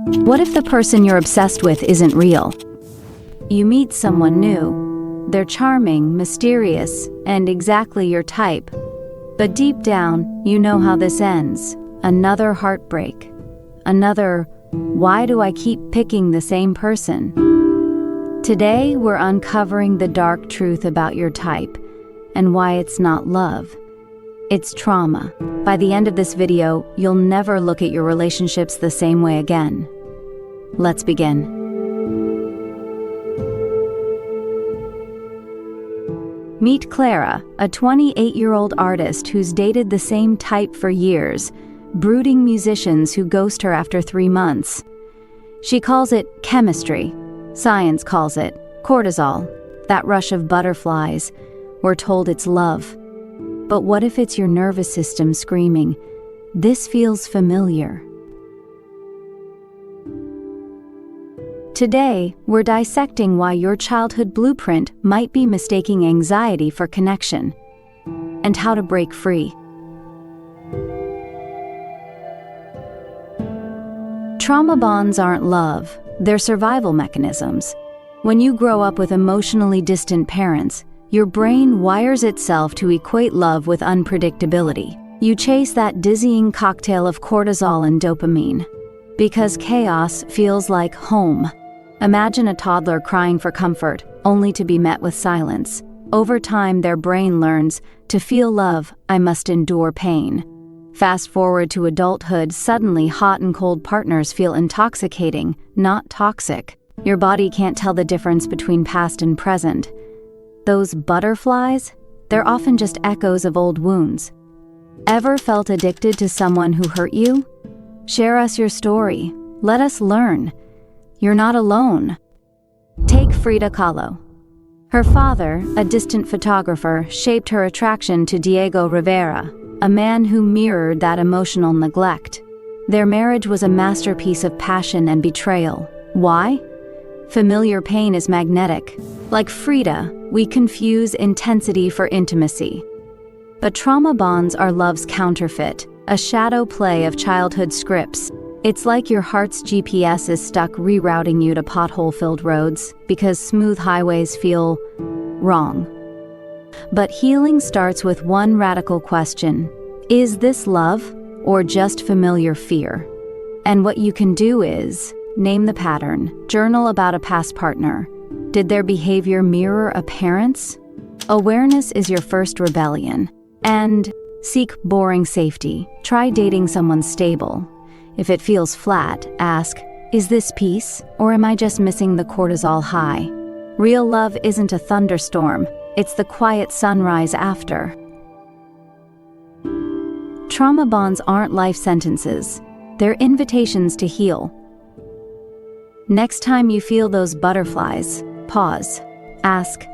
What if the person you're obsessed with isn't real? You meet someone new. They're charming, mysterious, and exactly your type. But deep down, you know how this ends. Another heartbreak. Another, why do I keep picking the same person? Today, we're uncovering the dark truth about your type and why it's not love. It's trauma. By the end of this video, you'll never look at your relationships the same way again. Let's begin. Meet Clara, a 28-year-old artist who's dated the same type for years, brooding musicians who ghost her after 3 months. She calls it chemistry. Science calls it cortisol, that rush of butterflies. We're told it's love. But what if it's your nervous system screaming, "This feels familiar"? Today, we're dissecting why your childhood blueprint might be mistaking anxiety for connection, and how to break free. Trauma bonds aren't love, they're survival mechanisms. When you grow up with emotionally distant parents, your brain wires itself to equate love with unpredictability. You chase that dizzying cocktail of cortisol and dopamine, because chaos feels like home. Imagine a toddler crying for comfort, only to be met with silence. Over time, their brain learns, to feel love, I must endure pain. Fast forward to adulthood, suddenly hot and cold partners feel intoxicating, not toxic. Your body can't tell the difference between past and present. Those butterflies, they're often just echoes of old wounds. Ever felt addicted to someone who hurt you? Share us your story. Let us learn. You're not alone. Take Frida Kahlo. Her father, a distant photographer, shaped her attraction to Diego Rivera, a man who mirrored that emotional neglect. Their marriage was a masterpiece of passion and betrayal. Why? Familiar pain is magnetic. Like Frida, we confuse intensity for intimacy. But trauma bonds are love's counterfeit, a shadow play of childhood scripts. It's like your heart's GPS is stuck rerouting you to pothole-filled roads because smooth highways feel wrong. But healing starts with one radical question. Is this love or just familiar fear? And what you can do is name the pattern, journal about a past partner. Did their behavior mirror a parent's? Awareness is your first rebellion. And seek boring safety. Try dating someone stable. If it feels flat, ask, is this peace, or am I just missing the cortisol high? Real love isn't a thunderstorm, it's the quiet sunrise after. Trauma bonds aren't life sentences, they're invitations to heal. Next time you feel those butterflies, pause. Ask,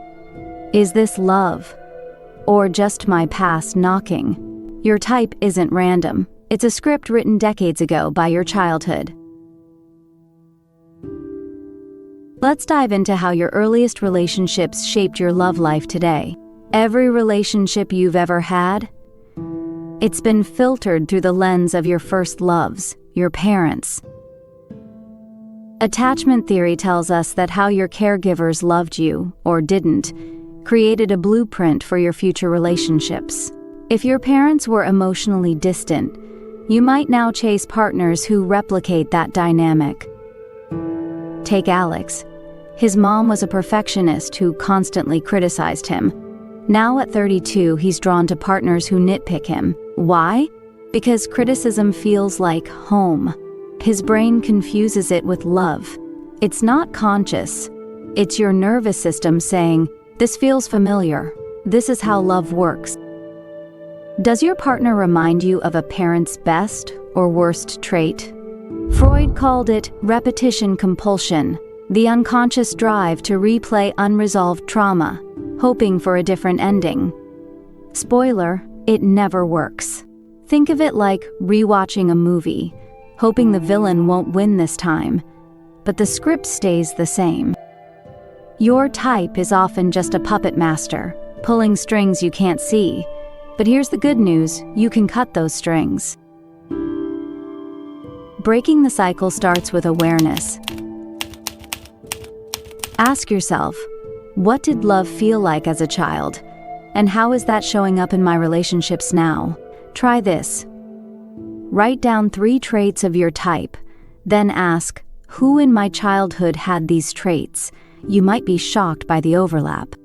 is this love, or just my past knocking? Your type isn't random. It's a script written decades ago by your childhood. Let's dive into how your earliest relationships shaped your love life today. Every relationship you've ever had, it's been filtered through the lens of your first loves, your parents. Attachment theory tells us that how your caregivers loved you, or didn't, created a blueprint for your future relationships. If your parents were emotionally distant, you might now chase partners who replicate that dynamic. Take Alex. His mom was a perfectionist who constantly criticized him. Now at 32, he's drawn to partners who nitpick him. Why? Because criticism feels like home. His brain confuses it with love. It's not conscious. It's your nervous system saying, this feels familiar. This is how love works. Does your partner remind you of a parent's best or worst trait? Freud called it repetition compulsion, the unconscious drive to replay unresolved trauma, hoping for a different ending. Spoiler, it never works. Think of it like rewatching a movie, hoping the villain won't win this time, but the script stays the same. Your type is often just a puppet master, pulling strings you can't see. But here's the good news, you can cut those strings. Breaking the cycle starts with awareness. Ask yourself, what did love feel like as a child? And how is that showing up in my relationships now? Try this. Write down 3 traits of your type. Then ask, who in my childhood had these traits? You might be shocked by the overlap.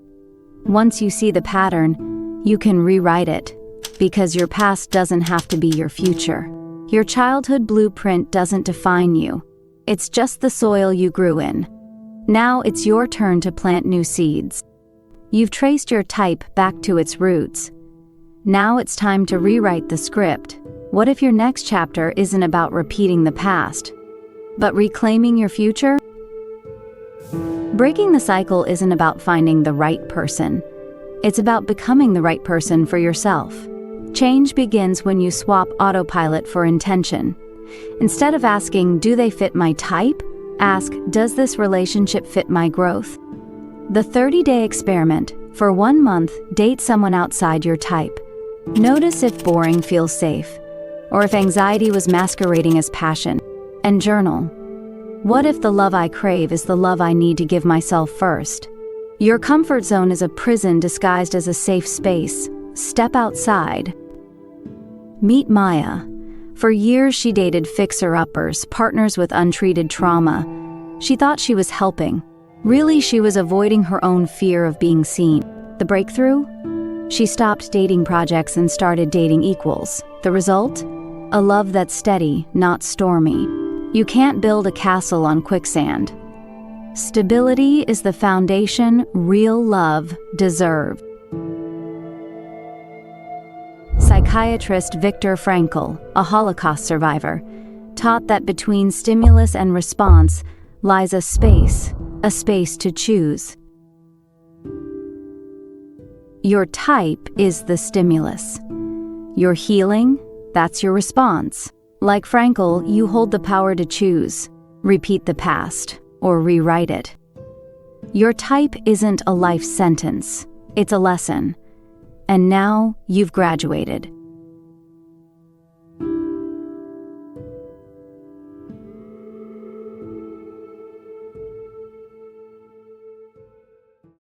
Once you see the pattern, you can rewrite it, because your past doesn't have to be your future. Your childhood blueprint doesn't define you. It's just the soil you grew in. Now it's your turn to plant new seeds. You've traced your type back to its roots. Now it's time to rewrite the script. What if your next chapter isn't about repeating the past, but reclaiming your future? Breaking the cycle isn't about finding the right person. It's about becoming the right person for yourself. Change begins when you swap autopilot for intention. Instead of asking, do they fit my type? Ask, does this relationship fit my growth? The 30-day experiment. For 1 month, date someone outside your type. Notice if boring feels safe, or if anxiety was masquerading as passion. And journal. What if the love I crave is the love I need to give myself first? Your comfort zone is a prison disguised as a safe space. Step outside. Meet Maya. For years she dated fixer-uppers, partners with untreated trauma. She thought she was helping. Really, she was avoiding her own fear of being seen. The breakthrough? She stopped dating projects and started dating equals. The result? A love that's steady, not stormy. You can't build a castle on quicksand. Stability is the foundation real love deserves. Psychiatrist Viktor Frankl, a Holocaust survivor, taught that between stimulus and response lies a space to choose. Your type is the stimulus. Your healing, that's your response. Like Frankl, you hold the power to choose, repeat the past, or rewrite it. Your type isn't a life sentence, it's a lesson. And now you've graduated.